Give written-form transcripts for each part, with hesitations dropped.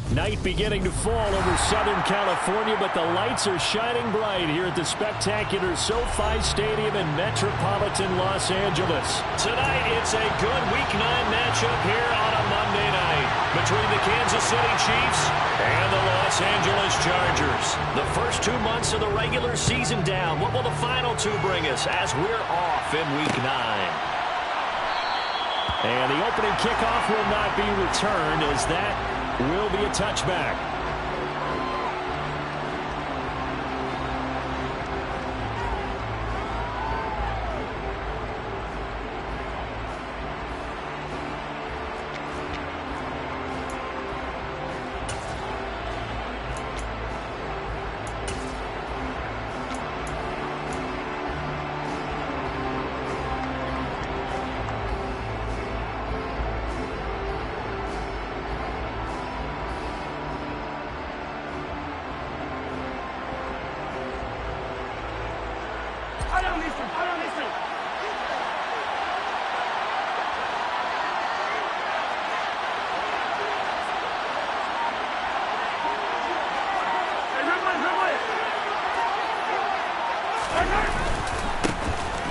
Night beginning to fall over Southern California, but the lights are shining bright here at the spectacular SoFi Stadium in metropolitan Los Angeles. Tonight, it's a good Week 9 matchup here on a Monday night between the Kansas City Chiefs and the Los Angeles Chargers. The first 2 months of the regular season down. What will the final two bring us as we're off in Week 9? And the opening kickoff will not be returned, as that will be a touchback.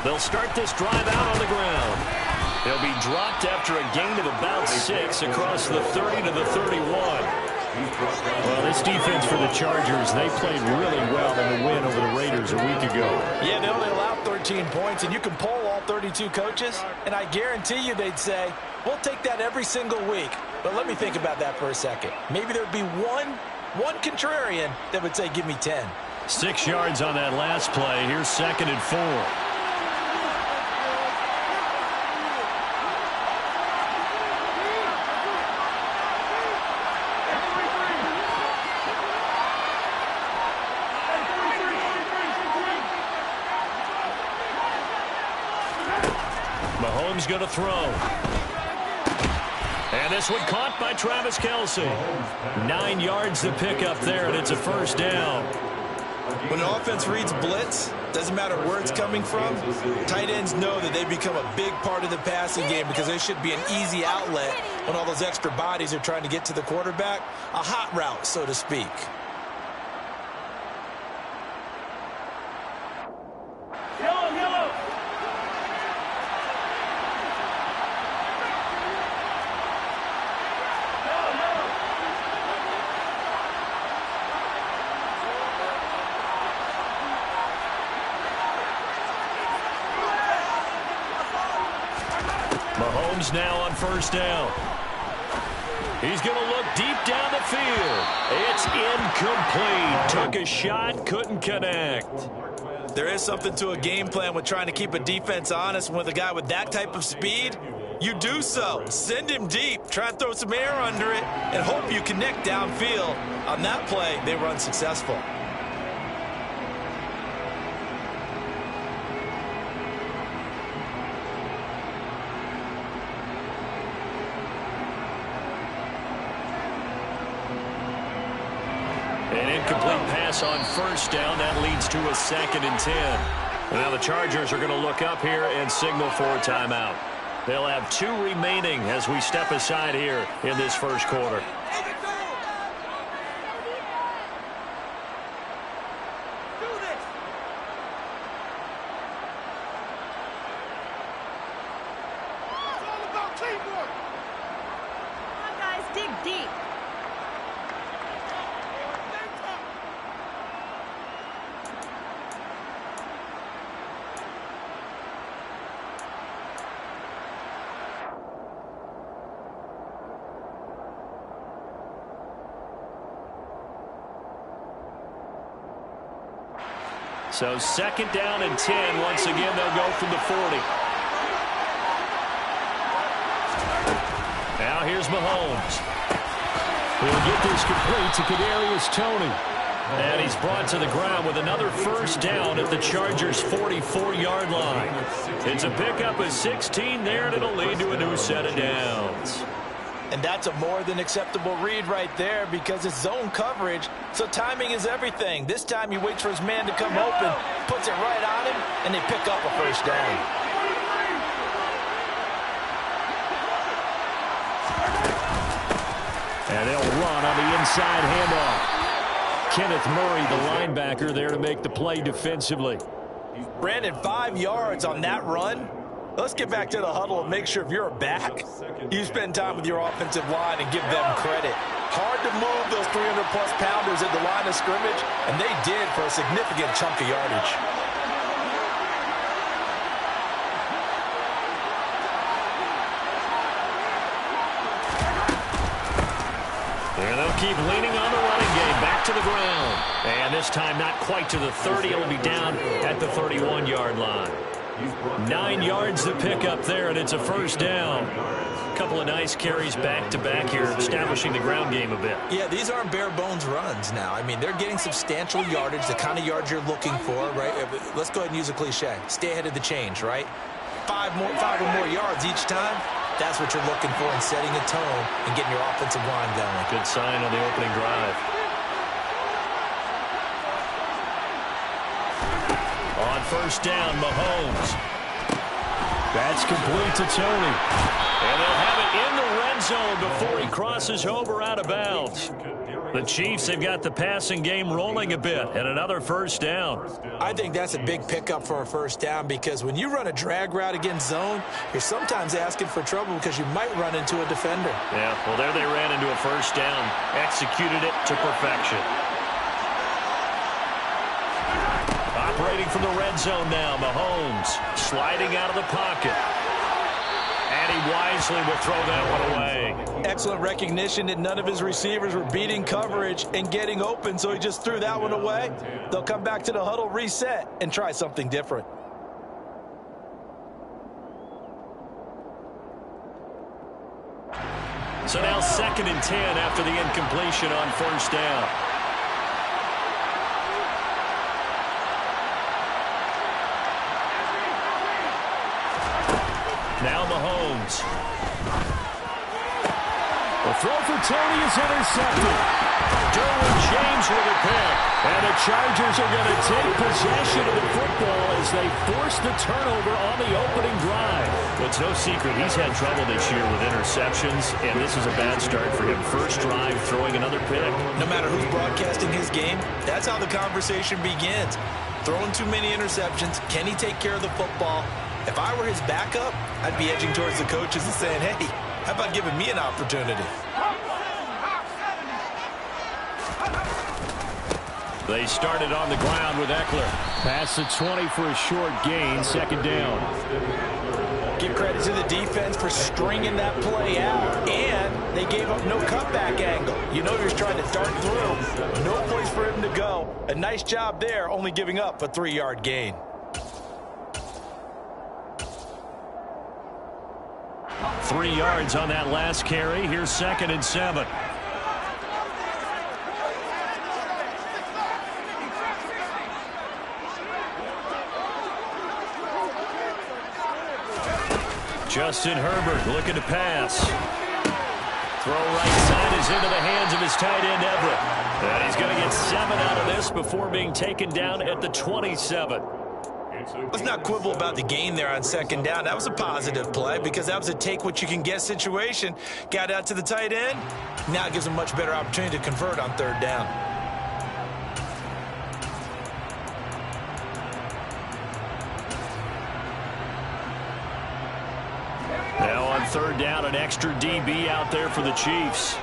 They'll start this drive out on the ground. They'll be dropped after a gain of about 6 across the 30 to the 31. Well, this defense for the Chargers, they played really well in the win over the Raiders a week ago. Yeah, they only allowed 13 points, and you can poll all 32 coaches, and I guarantee you they'd say, we'll take that every single week. But let me think about that for a second. Maybe there'd be one contrarian that would say, give me 10. 6 yards on that last play. Here's 2nd and 4. Mahomes going to throw. And this one caught by Travis Kelce. 9 yards to pick up there, and it's a first down. When an offense reads blitz, doesn't matter where it's coming from, tight ends know that they become a big part of the passing game because they should be an easy outlet when all those extra bodies are trying to get to the quarterback. A hot route, so to speak. Mahomes now on first down. He's going to look deep down the field. It's incomplete. Took a shot, couldn't connect. There is something to a game plan with trying to keep a defense honest. With a guy with that type of speed, you do so. Send him deep. Try and throw some air under it and hope you connect downfield. On that play, they were unsuccessful. An incomplete pass on first down. That leads to a 2nd and 10. Now the Chargers are going to look up here and signal for a timeout. They'll have 2 remaining as we step aside here in this first quarter. So 2nd down and 10. Once again, they'll go from the 40. Now here's Mahomes. He'll get this complete to Kadarius Toney. And he's brought to the ground with another first down at the Chargers' 44-yard line. It's a pickup of 16 there, and it'll lead to a new set of downs. And that's a more than acceptable read right there because it's zone coverage, so timing is everything. This time he waits for his man to come open, puts it right on him, and they pick up a first down. And they'll run on the inside handoff. Kenneth Murray, the linebacker, there to make the play defensively. Brandon, 5 yards on that run. Let's get back to the huddle and make sure if you're a back, you spend time with your offensive line and give them credit. Hard to move those 300-plus pounders at the line of scrimmage, and they did for a significant chunk of yardage. And they'll keep leaning on the running game. Back to the ground. And this time not quite to the 30. It'll be down at the 31-yard line. 9 yards to pick up there, and it's a first down. A couple of nice carries back-to-back here, establishing the ground game a bit. Yeah, these aren't bare-bones runs now. I mean, they're getting substantial yardage, the kind of yards you're looking for, right? Let's go ahead and use a cliche. Stay ahead of the change, right? 5 or more yards each time. That's what you're looking for in setting a tone and getting your offensive line going. Good sign on the opening drive. On first down, Mahomes. That's complete to Tony. And they'll have it in the red zone before he crosses over out of bounds. The Chiefs have got the passing game rolling a bit, and another first down. I think that's a big pickup for a first down because when you run a drag route against zone, you're sometimes asking for trouble because you might run into a defender. Yeah, well, there they ran into a first down, executed it to perfection. Operating from the red zone now, Mahomes sliding out of the pocket. And he wisely will throw that one away. Excellent recognition that none of his receivers were beating coverage and getting open, so he just threw that one away. They'll come back to the huddle, reset, and try something different. So now 2nd and 10 after the incompletion on first down. Now Mahomes. The throw for Tony is intercepted. Derwin James with a pick. And the Chargers are going to take possession of the football as they force the turnover on the opening drive. Well, it's no secret he's had trouble this year with interceptions, and this is a bad start for him. First drive, throwing another pick. No matter who's broadcasting his game, that's how the conversation begins. Throwing too many interceptions. Can he take care of the football? If I were his backup, I'd be edging towards the coaches and saying, hey, how about giving me an opportunity? They started on the ground with Eckler. Pass the 20 for a short gain, 2nd down. Give credit to the defense for stringing that play out, and they gave up no cutback angle. You know he was trying to dart through. No place for him to go. A nice job there, only giving up a 3-yard gain. Three yards on that last carry. Here's 2nd and 7. Justin Herbert looking to pass. Throw right side is into the hands of his tight end Everett. And he's going to get 7 out of this before being taken down at the 27. Let's not quibble about the gain there on 2nd down. That was a positive play because that was a take-what-you-can-get situation. Got out to the tight end. Now it gives him a much better opportunity to convert on 3rd down. Now on 3rd down, an extra DB out there for the Chiefs.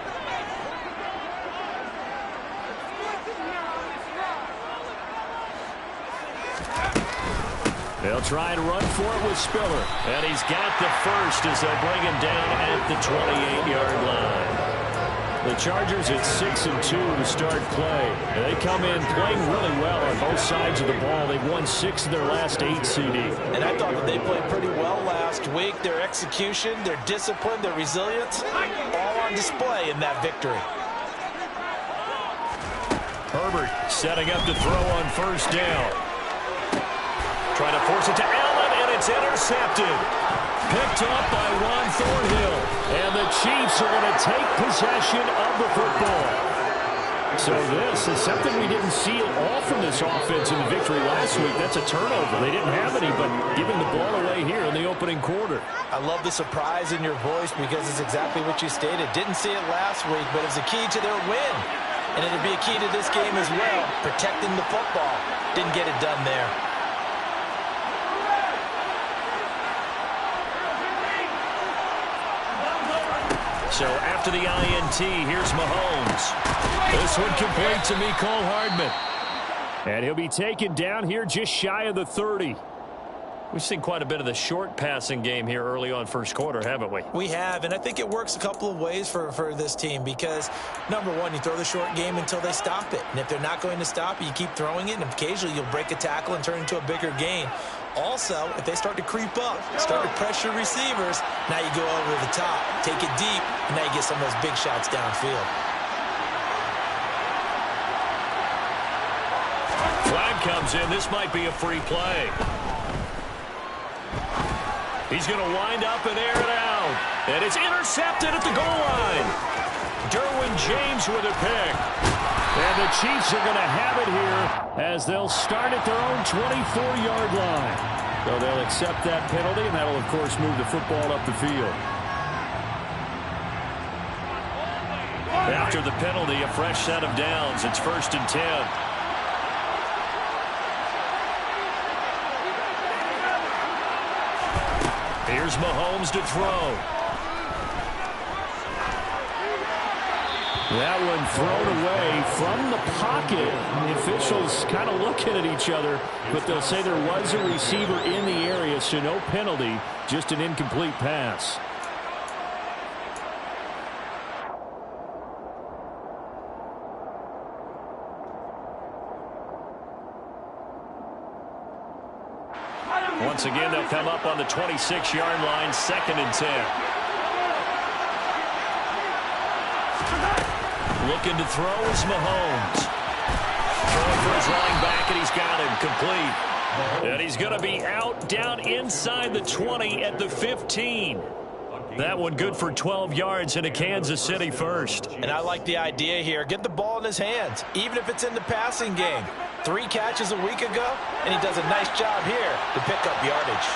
They'll try and run for it with Spiller. And he's got the first as they'll bring him down at the 28-yard line. The Chargers at 6-2 to start play. They come in playing really well on both sides of the ball. They've won 6 of their last 8 CD. And I thought that they played pretty well last week. Their execution, their discipline, their resilience, all on display in that victory. Herbert setting up to throw on first down. Trying to force it to Allen, and it's intercepted. Picked up by Juan Thornhill. And the Chiefs are going to take possession of the football. So this is something we didn't see at all from this offense in the victory last week. That's a turnover. They didn't have any, but giving the ball away here in the opening quarter. I love the surprise in your voice because it's exactly what you stated. Didn't see it last week, but it's a key to their win. And it'll be a key to this game as well, protecting the football. Didn't get it done there. So after the INT, here's Mahomes. This one complete to Mecole Hardman. And he'll be taken down here just shy of the 30. We've seen quite a bit of the short passing game here early on first quarter, haven't we? We have, and I think it works a couple of ways for this team because, number one, you throw the short game until they stop it. And if they're not going to stop it, you keep throwing it, and occasionally you'll break a tackle and turn it into a bigger gain. Also, if they start to creep up, start to pressure receivers, now you go over the top, take it deep, and now you get some of those big shots downfield. Flag comes in. This might be a free play. He's going to wind up and air it out. And it's intercepted at the goal line. Derwin James with a pick. And the Chiefs are going to have it here as they'll start at their own 24-yard line. So they'll accept that penalty, and that will, of course, move the football up the field. After the penalty, a fresh set of downs. It's 1st and 10. Here's Mahomes to throw. That one thrown away from the pocket. The officials kind of looking at each other, but they'll say there was a receiver in the area, so no penalty, just an incomplete pass. Once again, they'll come up on the 26-yard line, 2nd and 10. Looking to throw is Mahomes. Throwing for his running back, and he's got him complete. And he's going to be out down inside the 20 at the 15. That one good for 12 yards into Kansas City first. And I like the idea here. Get the ball in his hands, even if it's in the passing game. 3 catches a week ago, and he does a nice job here to pick up yardage.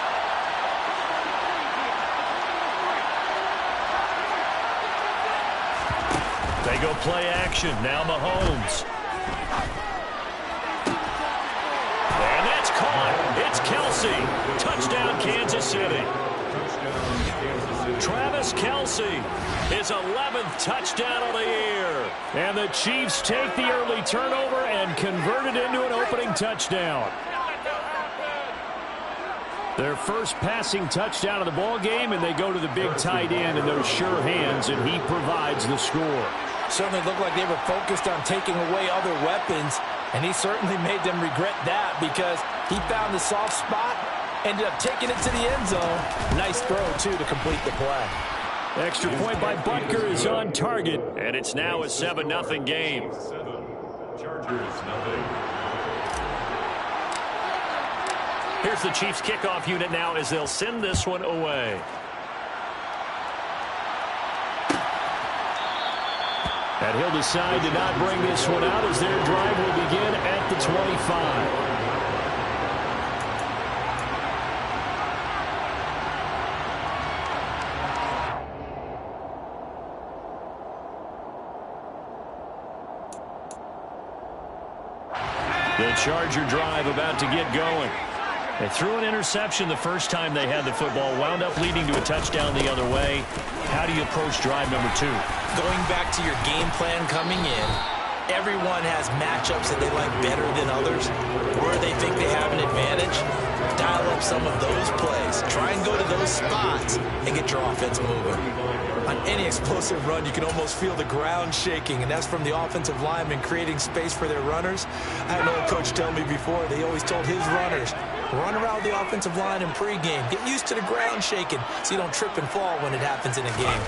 They go play action. Now Mahomes. And that's caught. It's Kelce. Touchdown, Kansas City. Travis Kelce, his 11th touchdown of the year. And the Chiefs take the early turnover and convert it into an opening touchdown. Their first passing touchdown of the ball game, and they go to the big tight end in those sure hands, and he provides the score. Certainly looked like they were focused on taking away other weapons, and he certainly made them regret that because he found the soft spot, ended up taking it to the end zone. Nice throw, too, to complete the play. Extra point by Butker is on target, and it's now a 7-0 game. Here's the Chiefs kickoff unit now as they'll send this one away. And he'll decide to not bring this one out as their drive will begin at the 25. The Charger drive about to get going. They threw an interception the first time they had the football, wound up leading to a touchdown the other way. How do you approach drive number 2? Going back to your game plan coming in, everyone has matchups that they like better than others. Where they think they have an advantage, dial up some of those plays. Try and go to those spots and get your offense moving. On any explosive run, you can almost feel the ground shaking, and that's from the offensive linemen creating space for their runners. I had an old coach tell me before, they always told his runners, run around the offensive line in pregame. Get used to the ground shaking so you don't trip and fall when it happens in a game.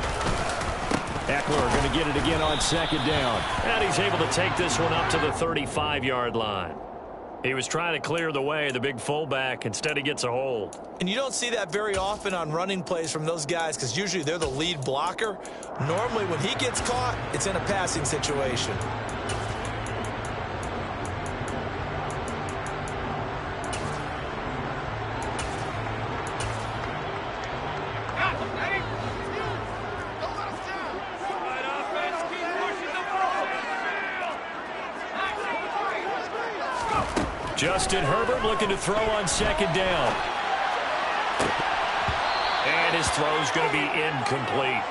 Eckler going to get it again on 2nd down. And he's able to take this one up to the 35-yard line. He was trying to clear the way, the big fullback. Instead, he gets a hold. And you don't see that very often on running plays from those guys because usually they're the lead blocker. Normally, when he gets caught, it's in a passing situation. Justin Herbert looking to throw on second down. And his throw is going to be incomplete.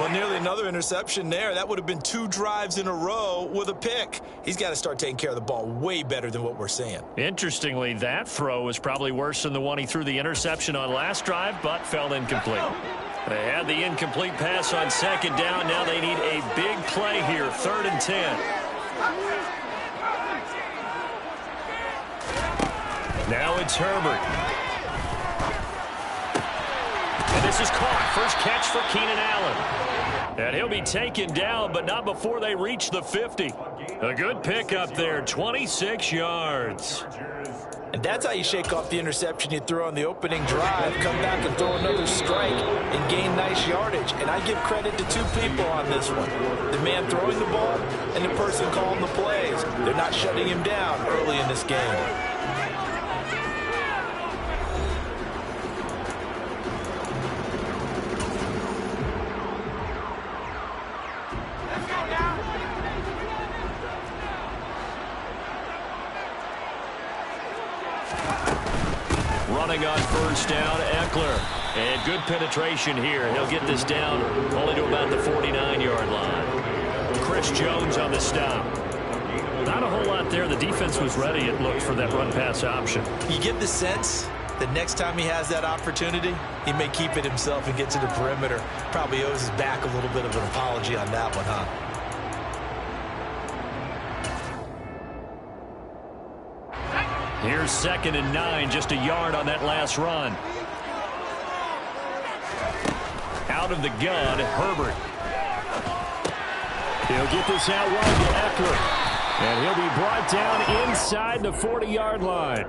Well, nearly another interception there. That would have been 2 drives in a row with a pick. He's got to start taking care of the ball way better than what we're seeing. Interestingly, that throw was probably worse than the one he threw the interception on last drive, but fell incomplete. They had the incomplete pass on second down. Now they need a big play here, 3rd and 10. Now it's Herbert. And this is caught. First catch for Keenan Allen. And he'll be taken down, but not before they reach the 50. A good pickup there, 26 yards. And that's how you shake off the interception you threw on the opening drive, come back and throw another strike and gain nice yardage. And I give credit to 2 people on this one. The man throwing the ball and the person calling the plays. They're not shutting him down early in this game. Running on first down, Eckler. And good penetration here. He'll get this down only to about the 49-yard line. Chris Jones on the stop. Not a whole lot there. The defense was ready, it looked, for that run-pass option. You get the sense that next time he has that opportunity, he may keep it himself and get to the perimeter. Probably owes his back a little bit of an apology on that one, huh? Here's 2nd and 9, just a yard on that last run. Out of the gun, Herbert. He'll get this out wide to Eckler. And he'll be brought down inside the 40-yard line.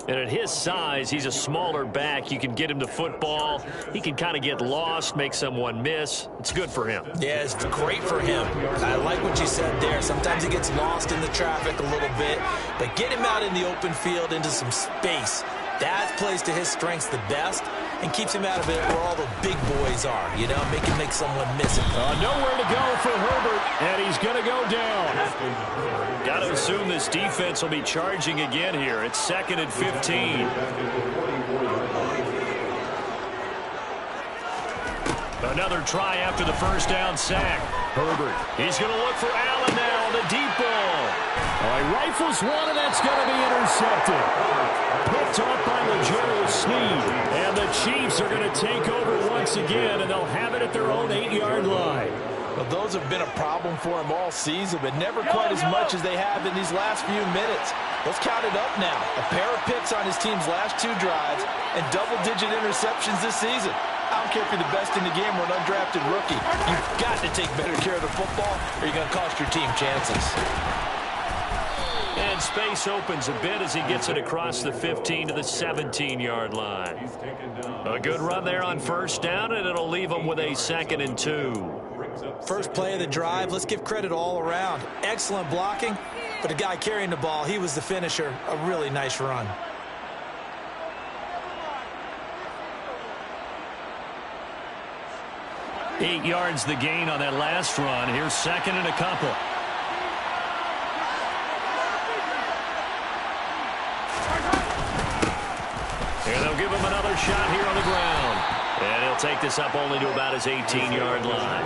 And at his size, he's a smaller back. You can get him the football. He can kind of get lost, make someone miss. It's good for him. Yeah, it's great for him. I like what you said there. Sometimes he gets lost in the traffic a little bit. But get him out in the open field into some space. That plays to his strengths the best and keeps him out of it where all the big boys are, you know, make someone miss it. Nowhere to go for Herbert, and he's going to go down. Got to assume this defense will be charging again here. It's 2nd and 15. Another try after the first down sack. Herbert, he's going to look for Allen now on the deep ball. He rifles one, and that's going to be intercepted. Picked off by L'Jarius Sneed. And the Chiefs are going to take over once again, and they'll have it at their own 8-yard line. Well, those have been a problem for him all season, but never quite as much as they have in these last few minutes. Let's count it up now. A pair of picks on his team's last 2 drives and double-digit interceptions this season. I don't care if you're the best in the game or an undrafted rookie. You've got to take better care of the football or you're going to cost your team chances. And space opens a bit as he gets it across the 15 to the 17-yard line. A good run there on first down, and it'll leave him with a 2nd and 2. First play of the drive, let's give credit all around. Excellent blocking, but the guy carrying the ball, he was the finisher. A really nice run. Eight yards the gain on that last run. Here's 2nd and a couple. And they'll give him another shot here on the ground. And he'll take this up only to about his 18-yard line.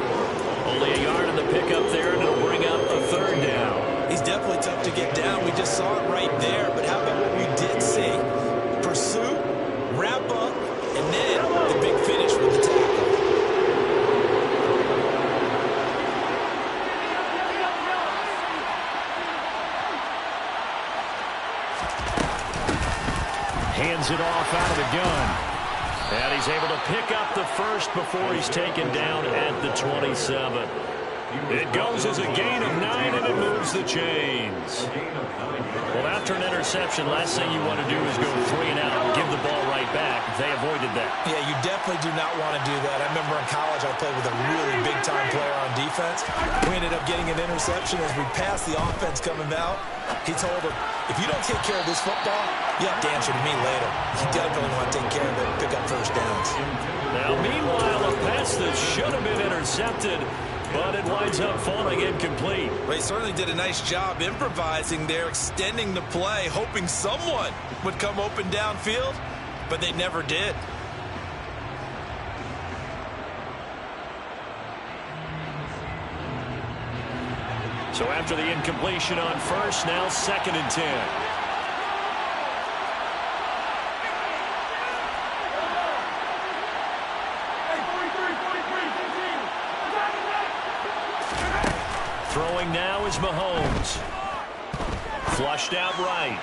Only a yard in the pickup there, and it'll bring up a 3rd down. He's definitely tough to get down. We just saw it right there. But how about what we did see? Pursuit, wrap up, and then the big finish with the tackle. Hands it off out of the gun. And he's able to pick up the first before he's taken down at the 27. It goes as a gain of 9, and it moves the chains. Well, after an interception, last thing you want to do is go 3 and out and give the ball right back. They avoided that. Yeah, you definitely do not want to do that. I remember in college I played with a really big-time player on defense. We ended up getting an interception as we passed the offense coming out. He told him, if you don't take care of this football, you have to answer to me later. You definitely want to take care of it and pick up first downs. Now, meanwhile, a pass that should have been intercepted but it winds up falling incomplete. They certainly did a nice job improvising there, extending the play, hoping someone would come open downfield, but they never did. So after the incompletion on first, now 2nd and 10. Throwing now is Mahomes. Flushed out right.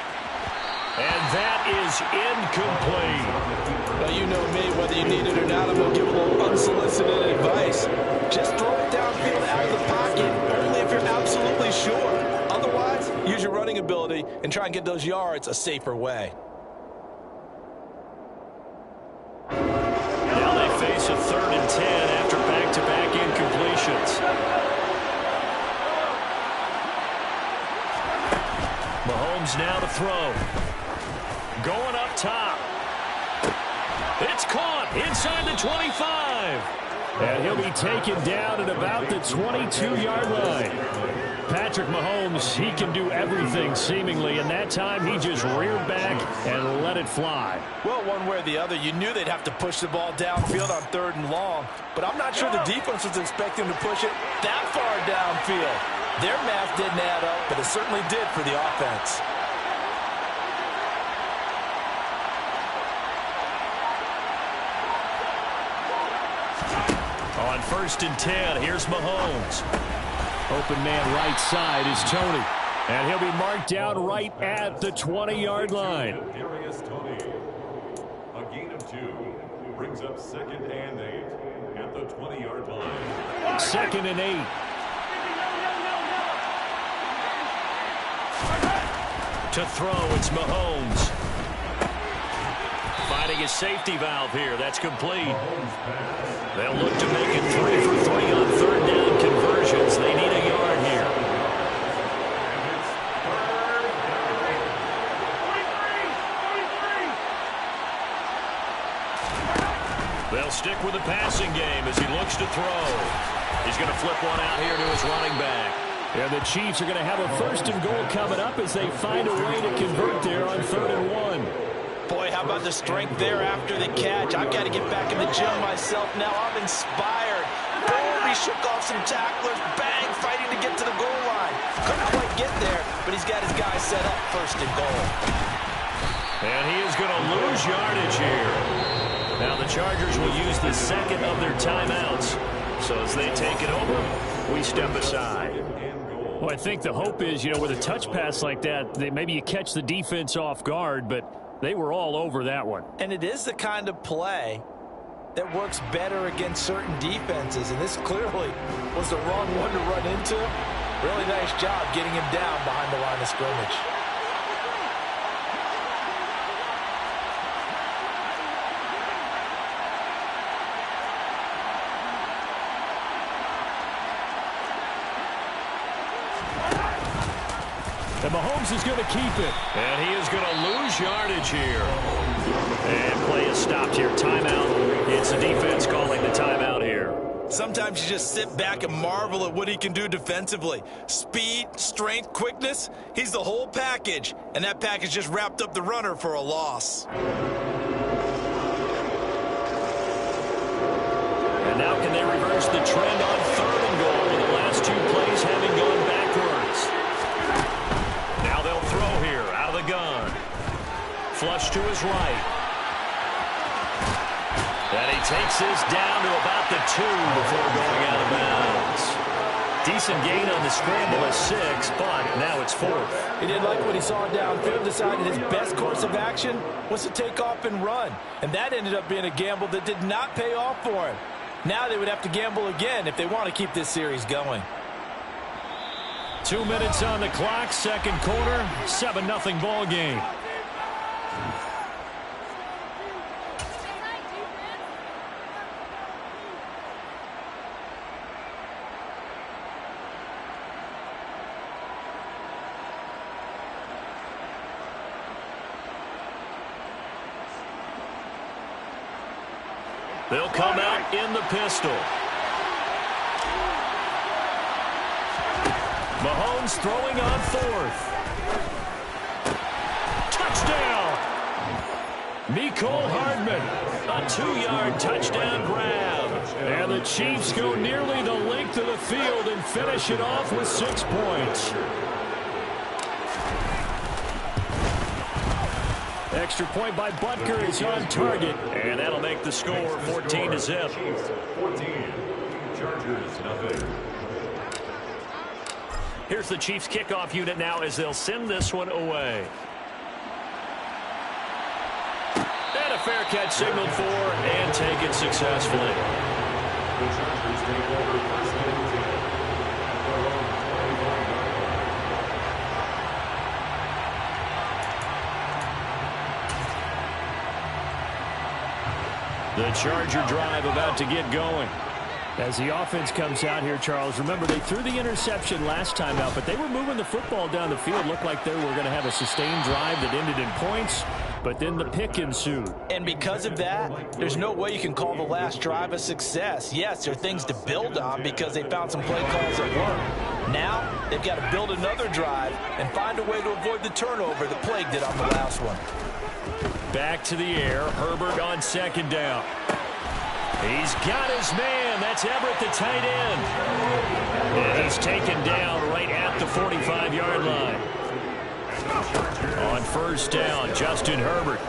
And that is incomplete. Now, you know me, whether you need it or not, I'm going to give a little unsolicited advice. Just throw it downfield out of the pocket, only if you're absolutely sure. Otherwise, use your running ability and try and get those yards a safer way. Now they face a 3rd and 10 after back-to-back incompletions. Mahomes now to throw. Going up top. It's caught inside the 25. And he'll be taken down at about the 22-yard line. Patrick Mahomes, he can do everything seemingly, and that time he just reared back and let it fly. Well, one way or the other, you knew they'd have to push the ball downfield on 3rd and long, but I'm not sure the defense was expecting to push it that far downfield. Their math didn't add up, but it certainly did for the offense. On 1st and 10, here's Mahomes. Open man right side is Tony. And he'll be marked down right at the 20-yard line. A gain of 2 brings up 2nd and 8 at the 20-yard line. 2nd and 8. To throw, it's Mahomes. Finding his safety valve here. That's complete. They'll look to make it 3 for 3 on 3rd down conversions. They need a yard here. They'll stick with the passing game as he looks to throw. He's going to flip one out here to his running back. And the Chiefs are going to have a 1st and goal coming up as they find a way to convert there on 3rd and 1. Boy, how about the strength there after the catch? I've got to get back in the gym myself now. I'm inspired. Boom, he shook off some tacklers. Bang, fighting to get to the goal line. Couldn't quite get there, but he's got his guy set up 1st and goal. And he is going to lose yardage here. Now the Chargers will use the 2nd of their timeouts. So as they take it over, we step aside. Well, I think the hope is, with a touch pass like that, maybe you catch the defense off guard, but they were all over that one. And it is the kind of play that works better against certain defenses, and this clearly was the wrong one to run into. Really nice job getting him down behind the line of scrimmage. And Mahomes is going to keep it. And he is going to lose yardage here. And play is stopped here. Timeout. It's the defense calling the timeout here. Sometimes you just sit back and marvel at what he can do defensively. Speed, strength, quickness. He's the whole package. And that package just wrapped up the runner for a loss. And now can they reverse the trend on 3rd and goal with the last 2 plays having gone backwards? Now they'll throw here out of the gun. Flush to his right. And he takes this down to about the 2 before going out of bounds. Decent gain on the scramble is 6, but now it's 4th. He didn't like what he saw downfield, decided his best course of action was to take off and run. And that ended up being a gamble that did not pay off for him. Now they would have to gamble again if they want to keep this series going. 2 minutes on the clock, 2nd quarter, 7-0 ball game. They'll come out in the pistol. Mahomes throwing on fourth. Touchdown! Mecole Hardman, a 2-yard touchdown grab. And the Chiefs go nearly the length of the field and finish it off with 6 points. Extra point by Butker is on target, and that'll make the score 14-0. 14. Chargers, nothing. Here's the Chiefs kickoff unit now as they'll send this one away. And a fair catch signaled for and taken successfully. The Chargers take over first and 10 at their own 25-yard line. The Charger drive about to get going. As the offense comes out here, Charles, remember they threw the interception last time out, but they were moving the football down the field. Looked like they were going to have a sustained drive that ended in points, but then the pick ensued. And because of that, there's no way you can call the last drive a success. Yes, there are things to build on because they found some play calls that work. Now, they've got to build another drive and find a way to avoid the turnover that plagued it on the last one. Back to the air, Herbert on second down. He's got his man. That's Everett, the tight end. And he's taken down right at the 45-yard line. On first down, Justin Herbert.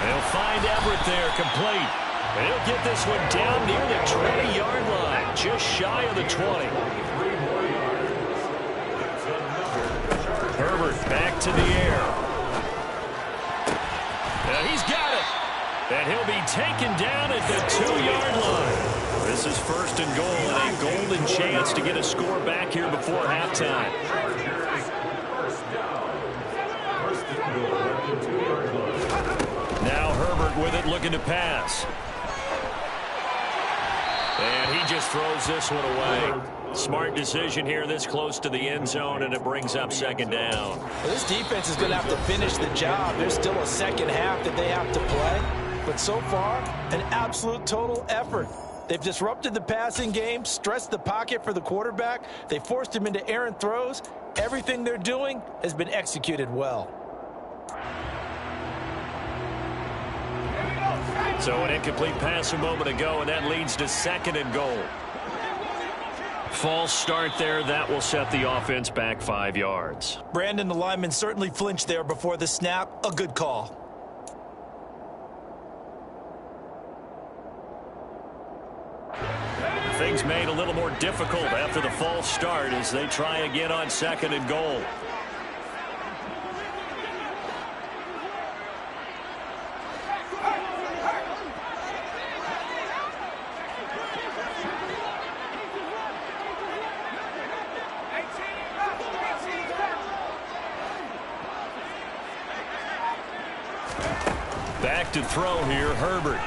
They'll find Everett there, complete. They'll get this one down near the 20-yard line, just shy of the 20. Herbert back to the air. He's got it. And he'll be taken down at the 2-yard line. This is first and goal and a golden chance to get a score back here before halftime. Now Herbert with it, looking to pass. And he just throws this one away. Smart decision here this close to the end zone, and it brings up second down. Well, this defense is going to have to finish the job. There's still a second half that they have to play. But so far, an absolute total effort. They've disrupted the passing game, stressed the pocket for the quarterback. They forced him into errant throws. Everything they're doing has been executed well. So an incomplete pass a moment ago, and that leads to second and goal. False start there. That will set the offense back 5 yards. Brandon, the lineman, certainly flinched there before the snap. A good call. Things made a little more difficult after the false start as they try again on second and goal. Back to throw here, Herbert.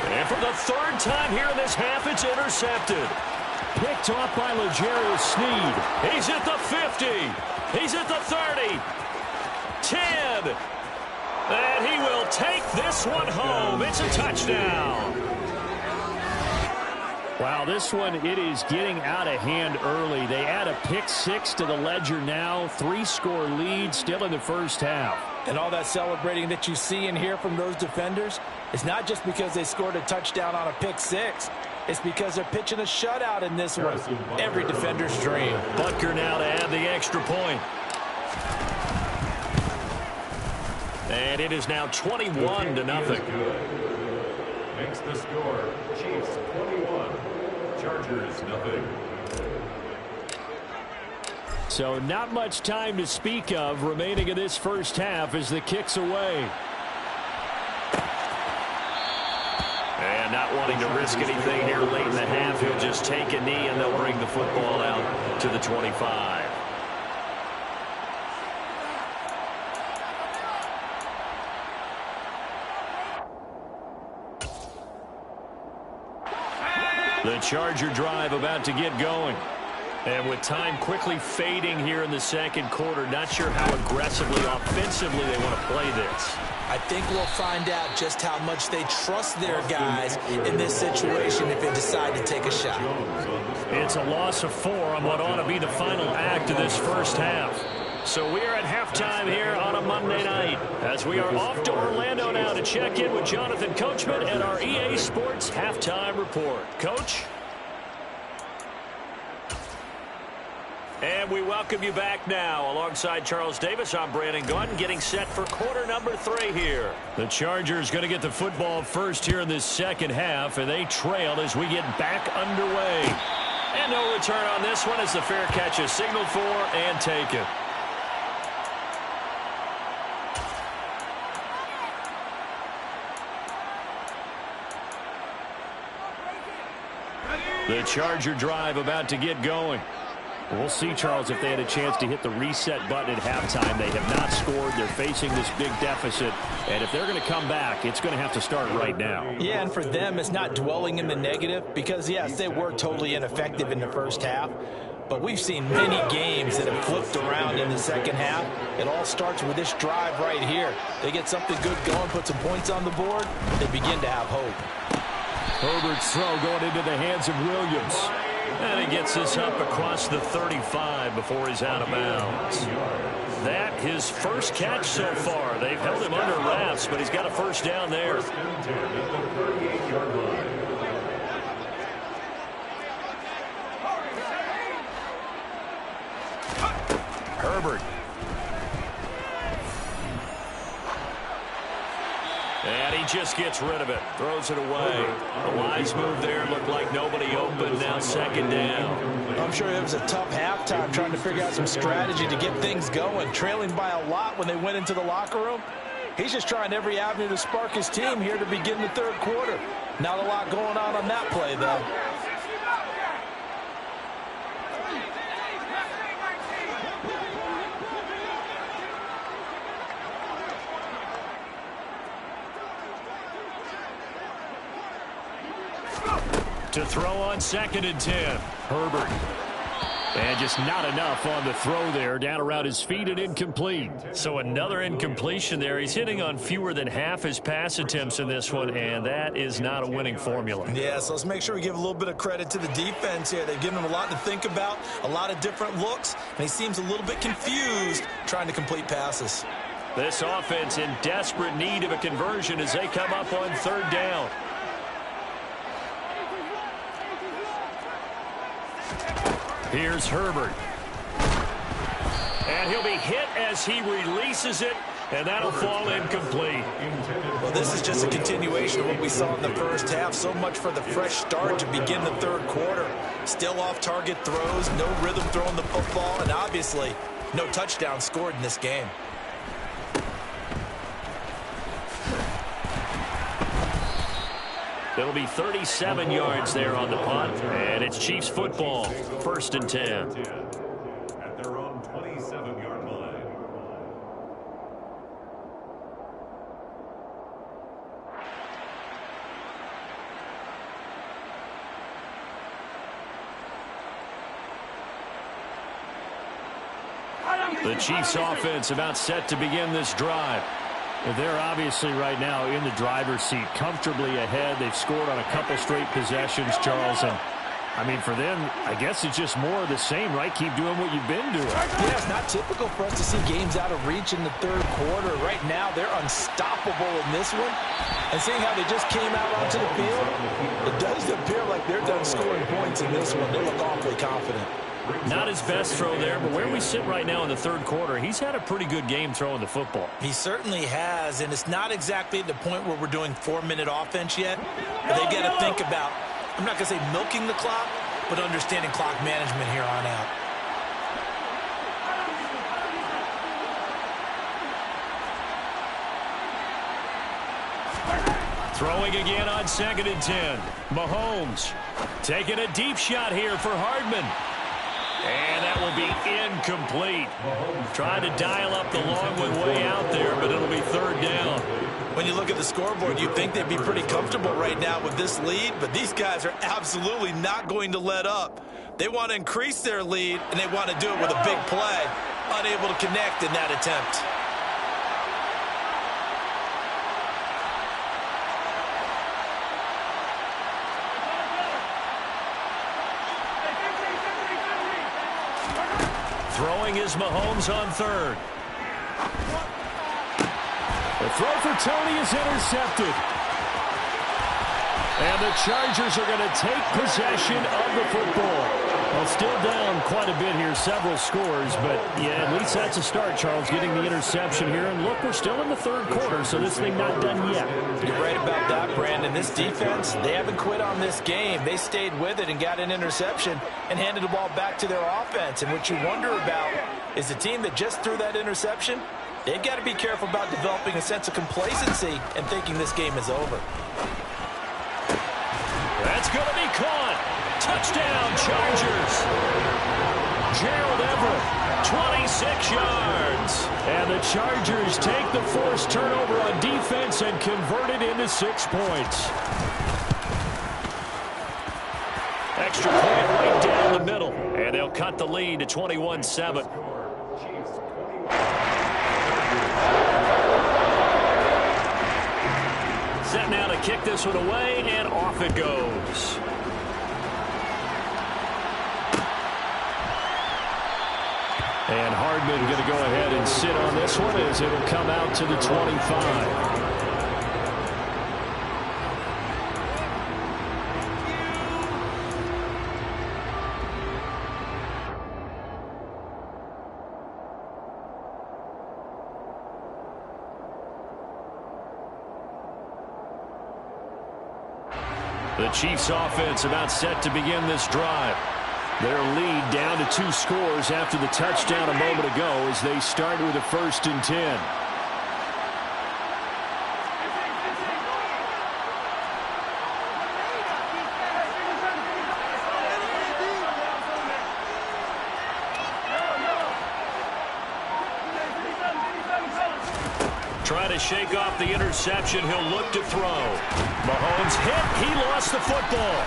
And for the third time here in this half, it's intercepted. Picked off by L'Jarius Sneed. He's at the 50. He's at the 30. 10. And he will take this one home. It's a touchdown. Wow, this one, it is getting out of hand early. They add a pick six to the ledger now. 3-score lead still in the first half. And all that celebrating that you see and hear from those defenders is not just because they scored a touchdown on a pick six. It's because they're pitching a shutout in this one. Every defender's dream. Butker now to add the extra point. And it is now 21-0. Makes the score Chiefs 21, Chargers nothing. So not much time to speak of remaining in this first half as the kick's away. And not wanting to risk anything here late in the half, he'll just take a knee and they'll bring the football out to the 25. The Charger drive about to get going. And with time quickly fading here in the second quarter, not sure how aggressively, offensively they want to play this. I think we'll find out just how much they trust their guys in this situation if they decide to take a shot. It's a loss of 4 on what ought to be the final act of this first half. So we are at halftime here on a Monday night as we are off to Orlando now to check in with Jonathan Coachman and our EA Sports Halftime Report. Coach? And we welcome you back now. Alongside Charles Davis, I'm Brandon Gunn, getting set for quarter number 3 here. The Chargers going to get the football first here in this second half, and they trail as we get back underway. And no return on this one as the fair catch is signaled for and taken. The Charger drive about to get going. We'll see, Charles, if they had a chance to hit the reset button at halftime. They have not scored. They're facing this big deficit. And if they're going to come back, it's going to have to start right now. Yeah, and for them, it's not dwelling in the negative because, yes, they were totally ineffective in the first half. But we've seen many games that have flipped around in the second half. It all starts with this drive right here. They get something good going, put some points on the board, they begin to have hope. Herbert's throw going into the hands of Williams. And he gets this up across the 35 before he's out of bounds. That his first catch so far. They've held him under wraps, but he's got a first down there. Herbert. And he just gets rid of it. Throws it away. A wise move there. Looked like nobody open. Now second down. I'm sure it was a tough halftime trying to figure out some strategy to get things going. Trailing by a lot when they went into the locker room. He's just trying every avenue to spark his team here to begin the third quarter. Not a lot going on that play, though. To throw on 2nd and 10. Herbert. And just not enough on the throw there. Down around his feet and incomplete. So another incompletion there. He's hitting on fewer than half his pass attempts in this one, and that is not a winning formula. Yeah, so let's make sure we give a little bit of credit to the defense here. They've given him a lot to think about, a lot of different looks, and he seems a little bit confused trying to complete passes. This offense in desperate need of a conversion as they come up on 3rd down. Here's Herbert. And he'll be hit as he releases it, and that'll fall incomplete. Well, this is just a continuation of what we saw in the first half. So much for the fresh start to begin the third quarter. Still off-target throws, no rhythm throwing the football, and obviously no touchdown scored in this game. It'll be 37 yards there on the punt, and it's Chiefs football, 1st and 10. At their own 27-yard line. The Chiefs offense about set to begin this drive. They're obviously right now in the driver's seat, comfortably ahead. They've scored on a couple straight possessions, Charles. And, I mean, for them, I guess it's just more of the same, right? Keep doing what you've been doing. Yeah, it's not typical for us to see games out of reach in the third quarter. Right now, they're unstoppable in this one. And seeing how they just came out onto the field, it does appear like they're done scoring points in this one. They look awfully confident. Not his best throw there, but where we sit right now in the third quarter, he's had a pretty good game throwing the football. He certainly has, and it's not exactly at the point where we're doing 4-minute offense yet. But they've got to think about, I'm not going to say milking the clock, but understanding clock management here on out. Throwing again on 2nd and 10. Mahomes taking a deep shot here for Hardman. And that will be incomplete. Trying to dial up the long one way out there, but it'll be 3rd down. When you look at the scoreboard, you'd think they'd be pretty comfortable right now with this lead, but these guys are absolutely not going to let up. They want to increase their lead, and they want to do it with a big play. Unable to connect in that attempt. Throwing is Mahomes on third. The throw for Tony is intercepted. And the Chargers are going to take possession of the football. Well, still down quite a bit here, several scores, but yeah, at least that's a start, Charles, getting the interception here. And look, we're still in the third quarter, so this thing not done yet. You're right about that, Brandon. This defense, they haven't quit on this game. They stayed with it and got an interception and handed the ball back to their offense. And what you wonder about is the team that just threw that interception, they've got to be careful about developing a sense of complacency and thinking this game is over. That's going to be caught. Touchdown, Chargers. Gerald Everett, 26 yards. And the Chargers take the forced turnover on defense and convert it into 6 points. Extra point right down the middle. And they'll cut the lead to 21-7. Set now to kick this one away, and off it goes. And Hardman going to go ahead and sit on this one as it'll come out to the 25. The Chiefs offense about set to begin this drive. Their lead down to 2 scores after the touchdown a moment ago as they start with a 1st and 10. Trying to shake off the interception. He'll look to throw. Mahomes hit. He lost the football.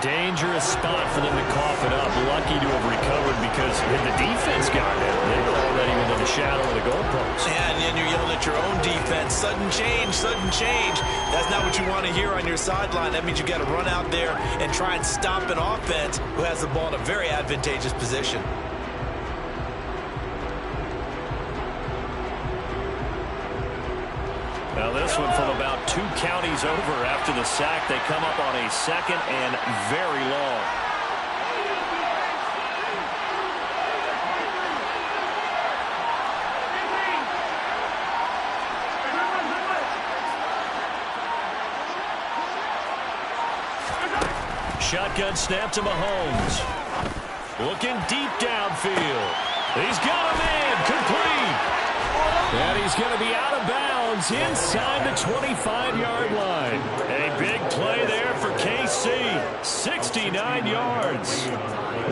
Dangerous spot for them to cough it up. Lucky to have recovered because had the defense gotten it, they were already within the shadow of the goalpost. And then you're yelling at your own defense. Sudden change, sudden change. That's not what you want to hear on your sideline. That means you've got to run out there and try and stop an offense who has the ball in a very advantageous position. Now this one from about 2 counties over after the sack. They come up on a 2nd and very long. Shotgun snap to Mahomes. Looking deep downfield. He's got a man complete. And he's going to be out of bounds inside the 25-yard line. A big play there for KC. 69 yards.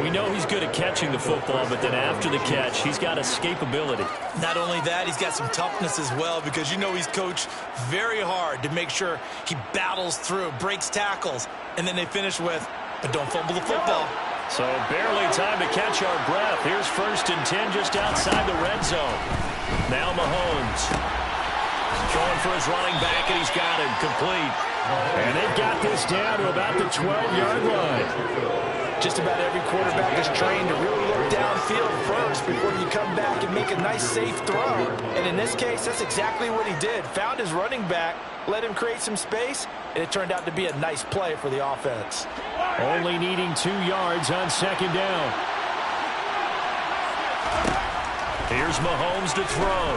We know he's good at catching the football, but then after the catch, he's got escapability. Not only that, he's got some toughness as well because you know he's coached very hard to make sure he battles through, breaks tackles, and then they finish with, but don't fumble the football. So barely time to catch our breath. Here's 1st and 10 just outside the red zone. Now Mahomes throwing for his running back, and he's got him complete. And they've got this down to about the 12-yard line. Just about every quarterback is trained to really look downfield first before you come back and make a nice, safe throw. And in this case, that's exactly what he did. Found his running back, let him create some space, and it turned out to be a nice play for the offense. Only needing 2 yards on 2nd down. Here's Mahomes to throw.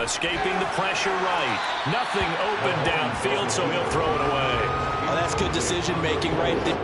Escaping the pressure right. Nothing open downfield, so he'll throw it away. Oh, that's good decision-making right there.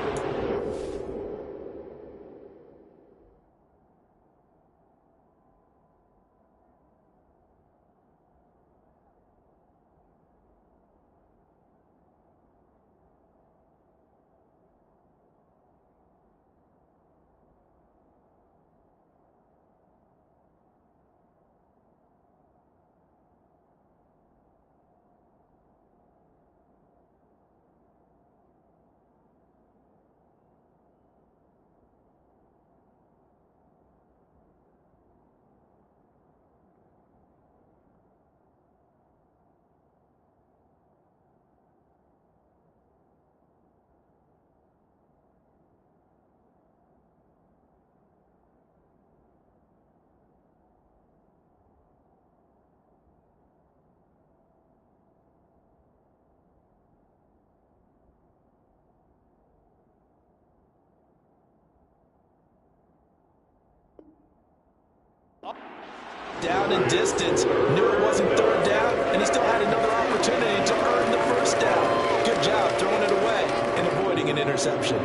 Down in distance, knew it wasn't third down, and he still had another opportunity to earn the first down. Good job throwing it away and avoiding an interception.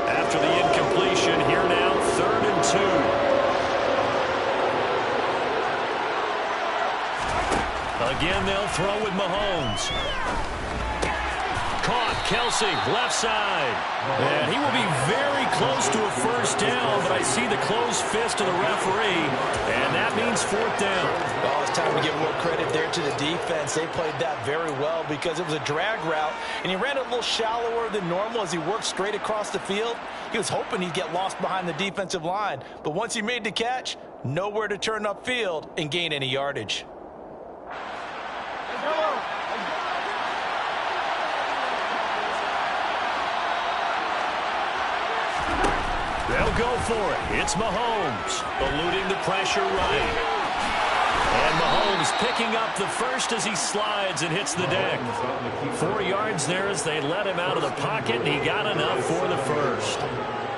After the incompletion, here now, 3rd and 2. Again, they'll throw with Mahomes. Caught, Kelsey, left side. And he will be very close to a first down, but I see the closed fist of the referee, and that means 4th down. Well, it's time to give more credit there to the defense. They played that very well because it was a drag route, and he ran a little shallower than normal as he worked straight across the field. He was hoping he'd get lost behind the defensive line, but once he made the catch, nowhere to turn upfield and gain any yardage. They'll go for it. It's Mahomes, eluding the pressure right. And Mahomes picking up the first as he slides and hits the deck. 4 yards there as they let him out of the pocket, and he got enough for the first.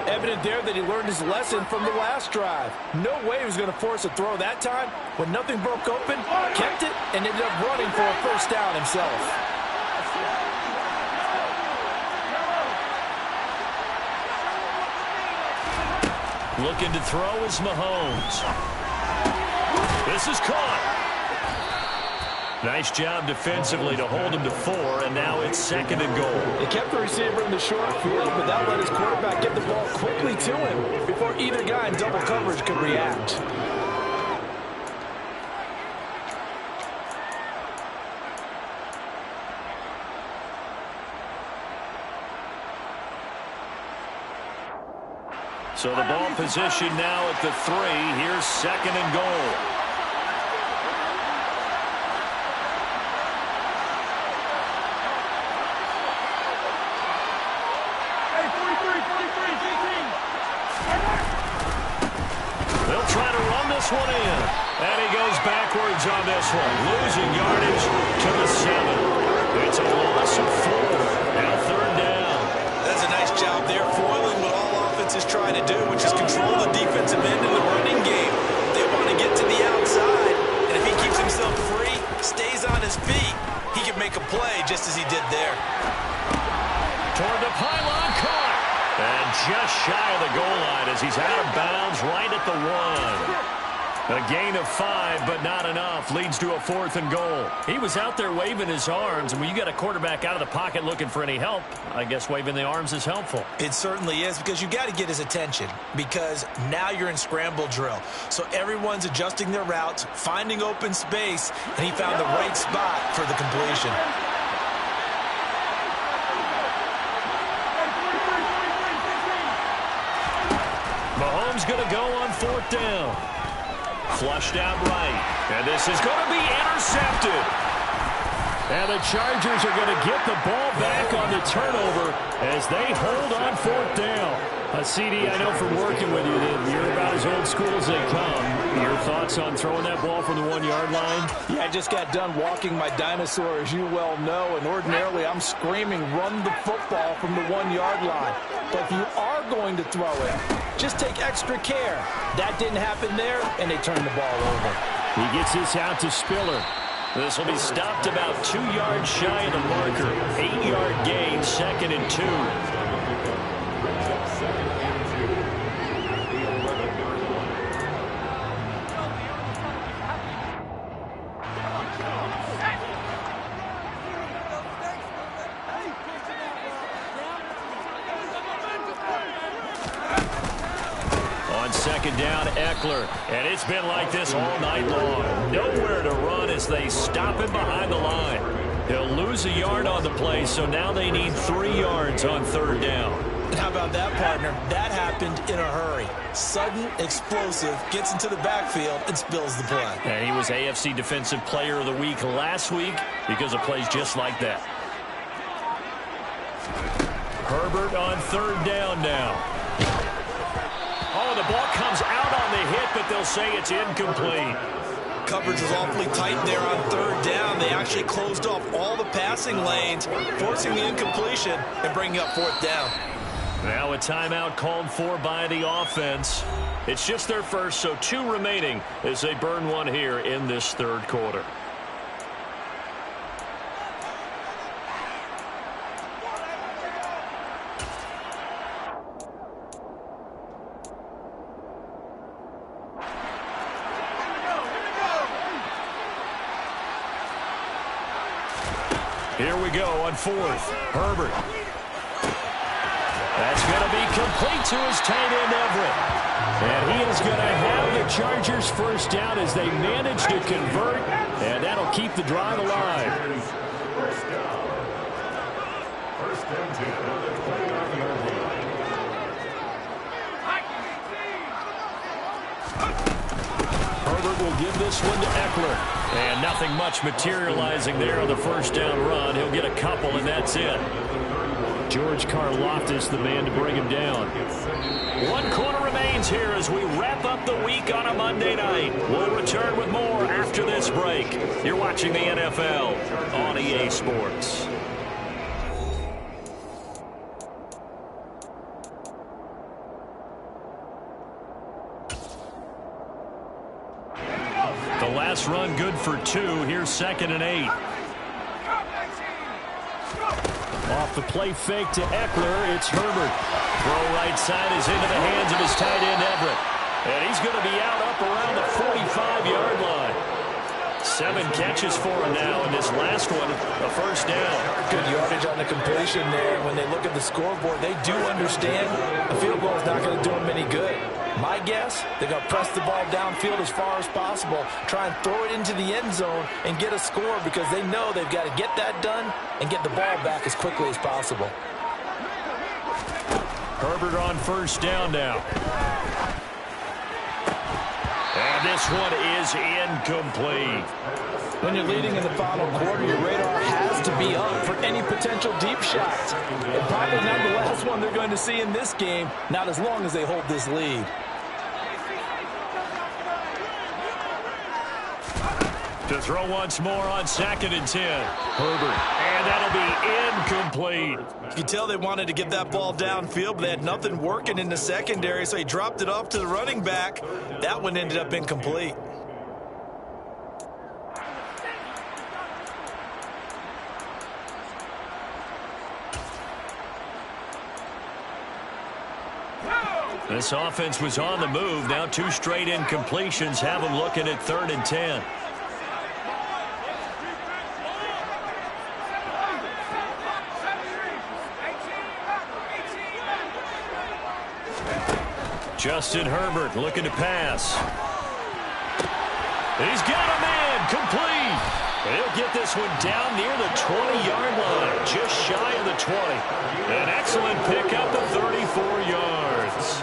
Evident there that he learned his lesson from the last drive. No way he was going to force a throw that time. When nothing broke open, kept it, and ended up running for a first down himself. Looking to throw is Mahomes. This is caught. Nice job defensively to hold him to 4, and now it's 2nd and goal. They kept the receiver in the short field, but that let his quarterback get the ball quickly to him before either guy in double coverage could react. So the ball position now at the 3. Here's 2nd and goal. They'll try to run this one in. And he goes backwards on this one, losing yardage to the 7. It's a loss of 4. Now 3rd down. That's a nice job there, foiling what all offense is trying to do, which is control the defensive end in the running game. They want to get to the outside, and if he keeps himself free, stays on his feet, he can make a play just as he did there. Toward the pylon, caught. And just shy of the goal line as he's out of bounds right at the 1. A gain of 5, but not enough. Leads to a 4th and goal. He was out there waving his arms, and when you got a quarterback out of the pocket looking for any help, I guess waving the arms is helpful. It certainly is, because you got to get his attention, because now you're in scramble drill. So everyone's adjusting their routes, finding open space, and he found the right spot for the completion. Mahomes going to go on 4th down. Flushed out right. And this is going to be intercepted. And the Chargers are going to get the ball back on the turnover as they hold on 4th down. CD, I know from working with you that you're about as old school as they come. Your thoughts on throwing that ball from the 1-yard line? Yeah, I just got done walking my dinosaur, as you well know, and ordinarily I'm screaming, run the football from the 1-yard line. But if you are going to throw it, just take extra care. That didn't happen there, and they turned the ball over. He gets this out to Spiller. This will be stopped about 2 yards shy of the marker. 8-yard gain, 2nd and 2. On 2nd down, Eckler. And it's been like this all night long. Nowhere to run as they stop him behind the line. He'll lose a yard on the play, so now they need 3 yards on 3rd down. And how about that, partner? That happened in a hurry. Sudden, explosive, gets into the backfield and spills the play. And he was AFC Defensive Player of the Week last week because of plays just like that. Herbert on 3rd down now. Oh, the ball comes out on the hit, but they'll say it's incomplete. Coverage was awfully tight there on 3rd down. They actually closed off all the passing lanes, forcing the incompletion and bringing up 4th down. Now a timeout called for by the offense. It's just their first, so 2 remaining as they burn one here in this third quarter. Here we go on 4th. Herbert. That's going to be complete to his tight end, Everett. And he is going to have the Chargers first down as they manage to convert, and that'll keep the drive alive. First down. First and 10 on the 20-yard line. Herbert will give this one to Eckler. And nothing much materializing there on the first down run. He'll get a couple, and that's it. George Karlaftis, the man to bring him down. 1 quarter remains here as we wrap up the week on a Monday night. We'll return with more after this break. You're watching the NFL on EA Sports. The last run good for 2. Here's 2nd and 8. Off the play fake to Eckler, it's Herbert. Throw right side is into the hands of his tight end, Everett. And he's going to be out up around the 45-yard line. 7 catches for him now, and this last one, a first down. Good yardage on the completion there. When they look at the scoreboard, they do understand a field goal is not going to do them any good. My guess, they're going to press the ball downfield as far as possible, try and throw it into the end zone and get a score because they know they've got to get that done and get the ball back as quickly as possible. Herbert on first down now. And this one is incomplete. When you're leading in the final quarter, your radar has to be up for any potential deep shots. And probably not the last one they're going to see in this game, not as long as they hold this lead. To throw once more on 2nd and 10. Herbert. And that'll be incomplete. You can tell they wanted to get that ball downfield, but they had nothing working in the secondary, so he dropped it off to the running back. That one ended up incomplete. This offense was on the move. Now 2 straight incompletions have them looking at 3rd and 10. Justin Herbert looking to pass. He's got a man complete. He'll get this one down near the 20-yard line, just shy of the 20. An excellent pickup of 34 yards.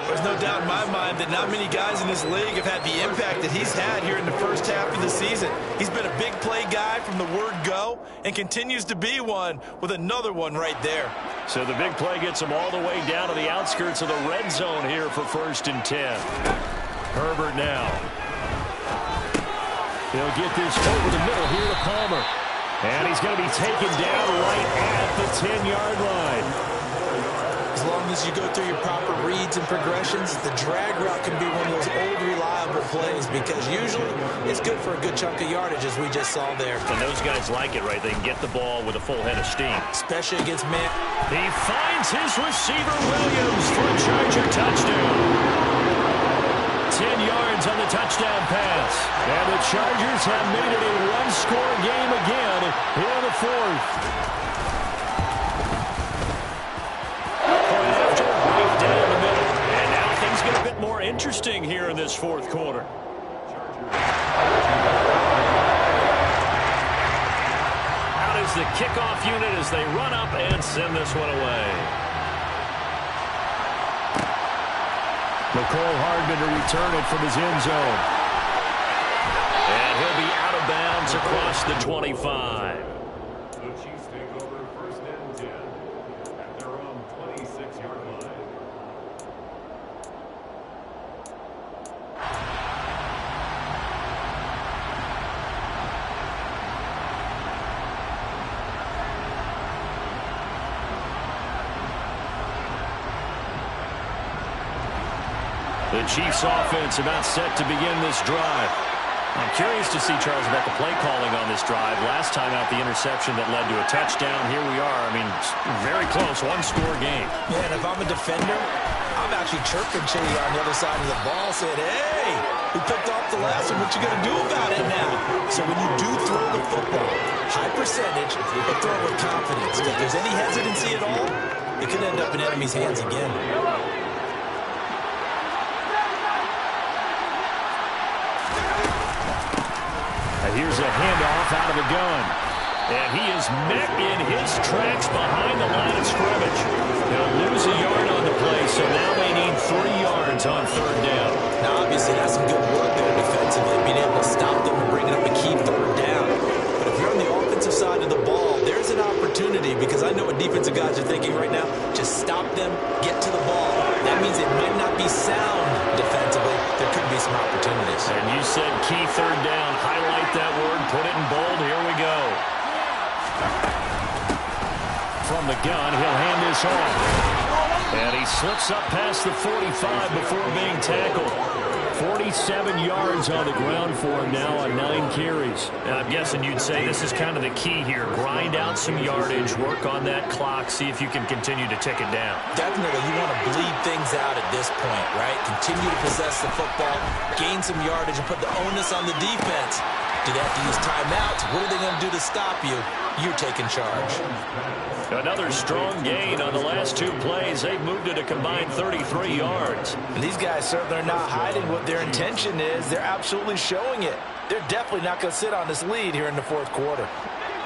There's no doubt in my mind that not many guys in this league have had the impact that he's had here in the first half of the season. He's been a big play guy from the word go and continues to be one with another one right there. So the big play gets him all the way down to the outskirts of the red zone here for 1st and 10. Herbert now. He'll get this over the middle here to Palmer. And he's going to be taken down right at the 10-yard line. As long as you go through your proper reads and progressions, the drag route can be one of those old reliable plays because usually it's good for a good chunk of yardage, as we just saw there. And those guys like it, right? They can get the ball with a full head of steam. Especially against man. He finds his receiver, Williams, for a Charger touchdown. 10 yards on the touchdown pass. And the Chargers have made it a one-score game again here in the 4th. A bit more interesting here in this 4th quarter. Out is the kickoff unit as they run up and send this one away. McCole Hardman to return it from his end zone. And he'll be out of bounds across the 25. The Chiefs take over 1st and 10 at their own 26-yard line. The Chiefs offense about set to begin this drive. I'm curious to see, Charles, about the play calling on this drive. Last time out, the interception that led to a touchdown. Here we are. I mean, very close, one-score game. Yeah, and if I'm a defender, I'm actually chirping Chitty on the other side of the ball, saying, hey, we picked off the last one. What you going to do about it now? So when you do throw the football, high percentage, but throw it with confidence. If there's any hesitancy at all, it could end up in enemy's hands again. Here's a handoff out of the gun. And he is met in his tracks behind the line of scrimmage. They'll lose a yard on the play, so now they need 3 yards on third down. Now, obviously, that's some good work there defensively, being able to stop them and bringing up a key third down. But if you're on the offensive side of the ball, there's an opportunity, because I know what defensive guys are thinking right now. Just stop them, get to the ball. That means it might not be sound defensively. There could be some opportunities. And you said key third down. Highlight that word, put it in bold. Here we go. From the gun, he'll hand this off. And he slips up past the 45 before being tackled. 47 yards on the ground for him now on 9 carries. And I'm guessing you'd say this is kind of the key here. Grind out some yardage, work on that clock, see if you can continue to tick it down. Definitely, you want to bleed things out at this point, right? Continue to possess the football, gain some yardage, and put the onus on the defense. Do they have to use timeouts? What are they going to do to stop you? You're taking charge. Another strong gain on the last 2 plays. They've moved it a combined 33 yards. And these guys certainly are not hiding what their intention is. They're absolutely showing it. They're definitely not going to sit on this lead here in the 4th quarter.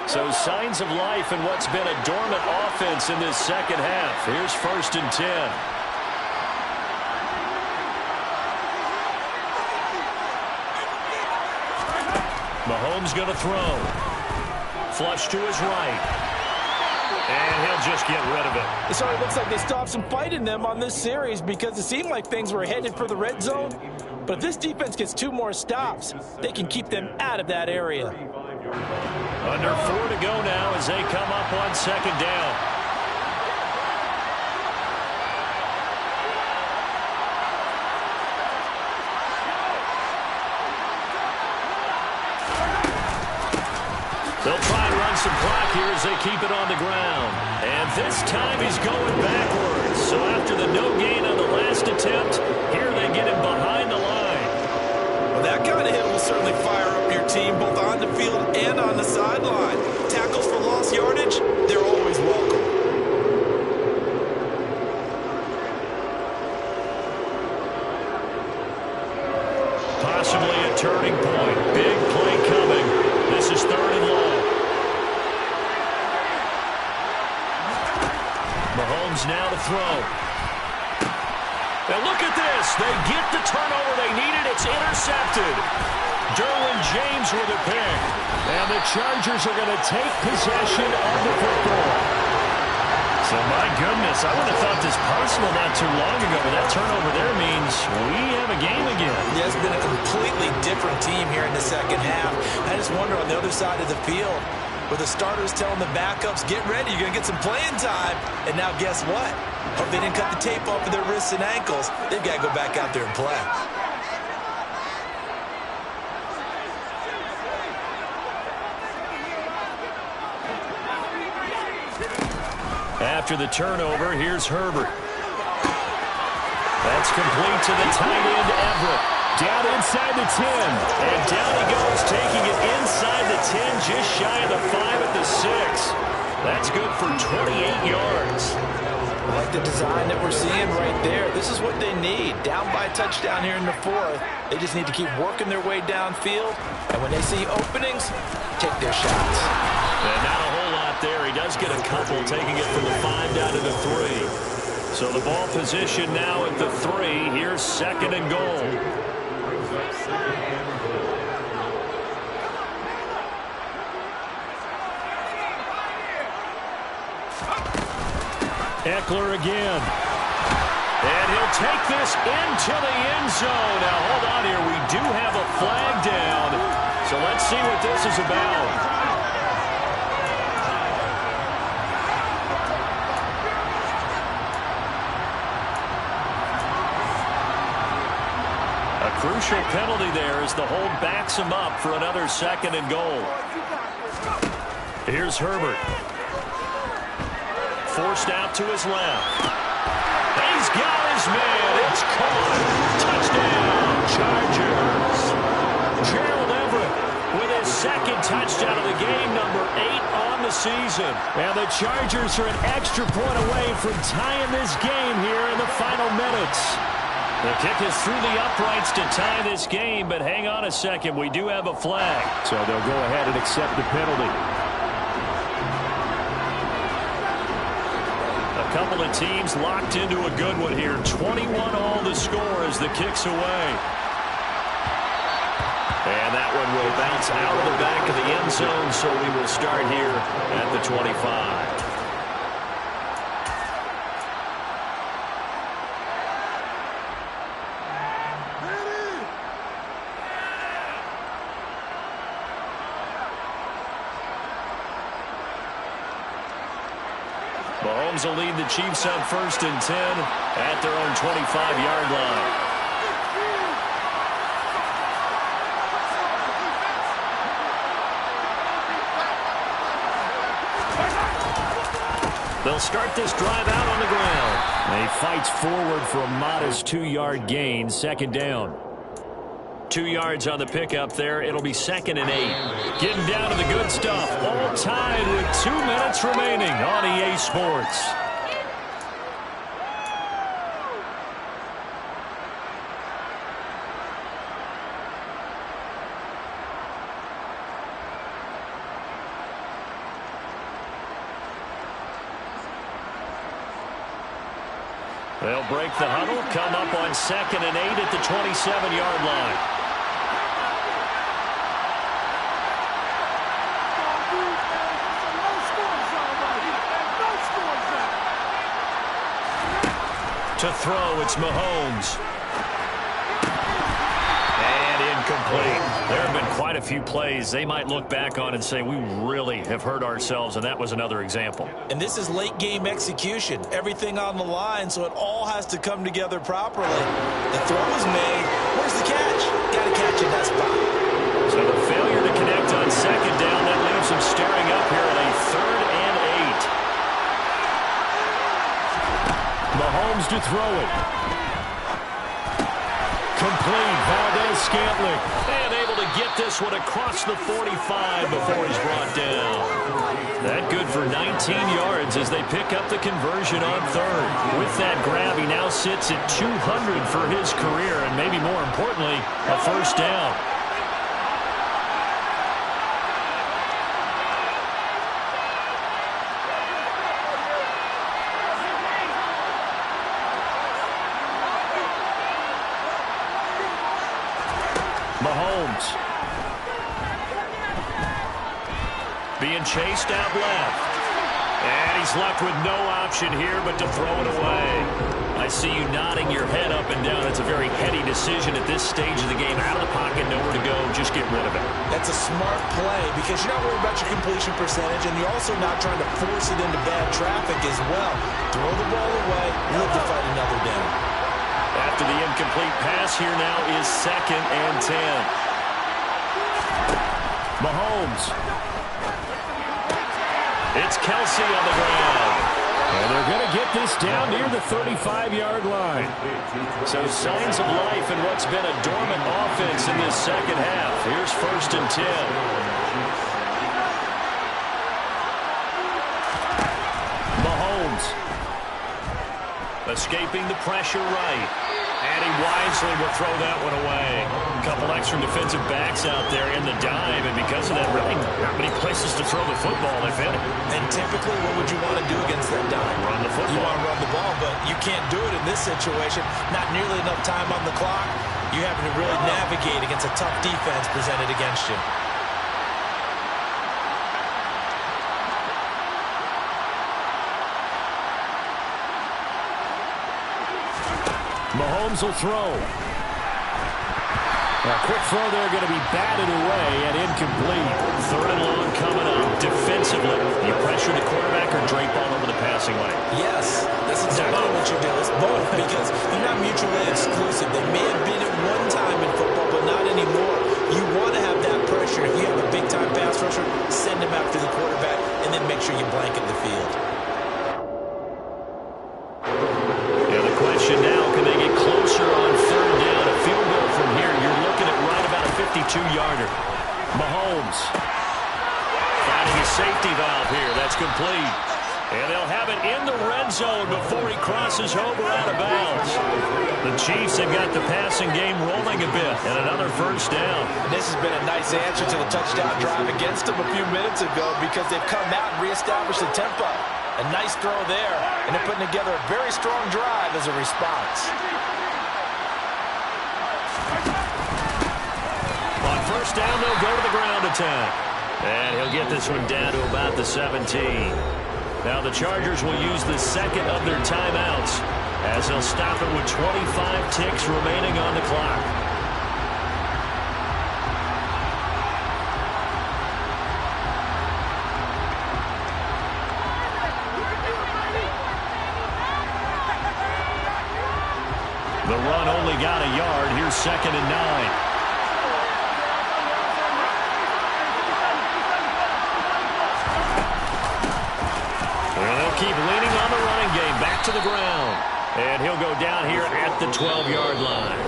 So signs of life in what's been a dormant offense in this second half. Here's 1st and 10. Mahomes going to throw. Flush to his right. And he'll just get rid of it. So it looks like they stopped some fight in them on this series, because it seemed like things were headed for the red zone. But if this defense gets 2 more stops, they can keep them out of that area. Under 4 to go now as they come up on 2nd down. They'll try and run some clock here as they keep it on the ground. And this time he's going backwards. So after the no gain on the last attempt, here they get him behind the line. Well, that kind of hit will certainly fire up your team, both on the field and on the sideline. Tackles for lost yardage, they're always welcome. Possibly a turning point. Big play coming. This is 3rd and long. Mahomes now to throw. And look at this. They get the turnover they needed. It's intercepted. Derwin James with a pick. And the Chargers are going to take possession of the football. So, my goodness, I would have thought this possible not too long ago, but that turnover there means we have a game again. Yeah, it's been a completely different team here in the second half. I just wonder on the other side of the field, where the starters telling the backups, get ready, you're going to get some playing time. And now guess what? Hope they didn't cut the tape off of their wrists and ankles. They've got to go back out there and play. After the turnover, here's Herbert. That's complete to the tight end, Everett. Down inside the 10. And down he goes, taking it inside the 10, just shy of the 5 at the 6. That's good for 28 yards. I like the design that we're seeing right there. This is what they need. Down by a touchdown here in the 4th. They just need to keep working their way downfield. And when they see openings, take their shots. And not a whole lot there. He does get a couple, taking it from the 5 down to the 3. So the ball position now at the 3. Here's 2nd and goal. Eckler again. And he'll take this into the end zone. Now, hold on here. We do have a flag down. So let's see what this is about. crucial penalty there as the hold backs him up for another 2nd and goal. Here's Herbert. Forced out to his left. He's got his man. It's caught. Touchdown, Chargers. Gerald Everett with his 2nd touchdown of the game, number 8 on the season. And the Chargers are an extra point away from tying this game here in the final minutes. The kick is through the uprights to tie this game, but hang on a second. We do have a flag. So they'll go ahead and accept the penalty. A couple of teams locked into a good one here. 21 all the score as the kick's away. And that one will bounce out of the back of the end zone, so we will start here at the 25. Mahomes will lead the Chiefs on 1st and 10 at their own 25-yard line. They'll start this drive out on the ground. He fights forward for a modest 2-yard gain, 2nd down. 2 yards on the pickup there. It'll be 2nd and 8. Getting down to the good stuff. All tied with 2 minutes remaining on EA Sports. They'll break the huddle, come up on 2nd and 8 at the 27-yard line. To throw, it's Mahomes. And incomplete. There have been quite a few plays they might look back on and say, we really have hurt ourselves, and that was another example. And this is late-game execution. Everything on the line, so it all has to come together properly. The throw is made. Where's the catch? Got to catch it. That's spot. So the failure to connect on 2nd down, that leaves him staring up here at a 3rd and 8. Mahomes to throw it. Complete. Valdez-Scantling. And able to get this one across the 45 before he's brought down. That good for 19 yards as they pick up the conversion on 3rd. With that grab, he now sits at 200 for his career, and maybe more importantly, a 1st down. Mahomes. Being chased out left. And he's left with no option here but to throw it away. I see you nodding your head up and down. It's a very heady decision at this stage of the game. Out of the pocket, nowhere to go. Just get rid of it. That's a smart play because you're not worried about your completion percentage, and you're also not trying to force it into bad traffic as well. Throw the ball away, live to fight another down. After the incomplete pass, here now is 2nd and 10. Mahomes. It's Kelsey on the ground. And they're going to get this down near the 35-yard line. So signs of life in what's been a dormant offense in this 2nd half. Here's 1st and 10. Mahomes. Escaping the pressure right. And he wisely will throw that one away. A couple extra defensive backs out there in the dime, and because of that, really not many places to throw the football, if any. And typically, what would you want to do against that dime? Run the football. You want to run the ball, but you can't do it in this situation. Not nearly enough time on the clock. You having to really navigate against a tough defense presented against you. Mahomes will throw. A quick throw there going to be batted away and incomplete. Third and long coming up. Defensively, you pressure the quarterback or drape all over the passing lane? Yes, that's exactly what you do. It's both because they're not mutually exclusive. They may have been at one time in football, but not anymore. You want to have that pressure. If you have a big-time pass rusher, send him after the quarterback, and then make sure you blanket the field. And the question now, can they get closer on third down? A field goal from here, you're looking at right about a 52-yarder. Mahomes Finding his safety valve here. That's complete. And they'll have it in the red zone before he crosses over out of bounds. The Chiefs have got the passing game rolling a bit, and another first down. This has been a nice answer to the touchdown drive against them a few minutes ago because they've come out and reestablished the tempo. A nice throw there, and they're putting together a very strong drive as a response. On first down, they'll go to the ground attack. And he'll get this one down to about the 17. Now the Chargers will use the second of their timeouts as they'll stop it with 25 ticks remaining on the clock. The run only got a yard. Here's 2nd and 9. Keep leaning on the running game. Back to the ground. And he'll go down here at the 12-yard line.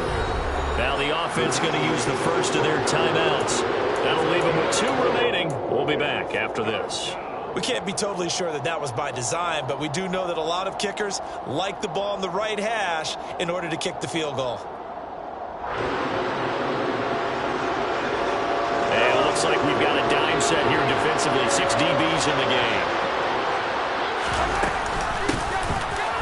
Now the offense going to use the first of their timeouts. That'll leave them with 2 remaining. We'll be back after this. We can't be totally sure that that was by design, but we do know that a lot of kickers like the ball on the right hash in order to kick the field goal. And it looks like we've got a dime set here defensively. 6 DBs in the game.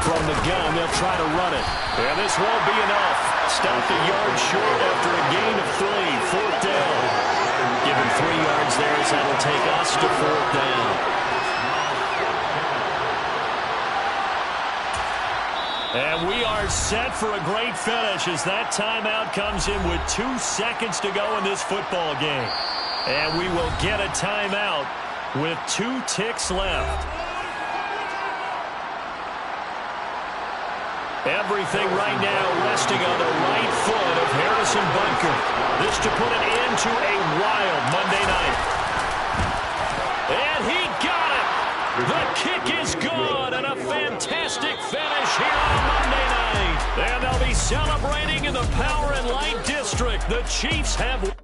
From the gun, they'll try to run it. And this won't be enough. Stopped a yard short after a gain of 3. 4th down. Given 3 yards there as that'll take us to 4th down. And we are set for a great finish as that timeout comes in with 2 seconds to go in this football game. And we will get a timeout with 2 ticks left. Everything right now resting on the right foot of Harrison Butker. This to put an end to a wild Monday night. And he got it! The kick is good, and a fantastic finish here on Monday night. And they'll be celebrating in the Power and Light District. The Chiefs have...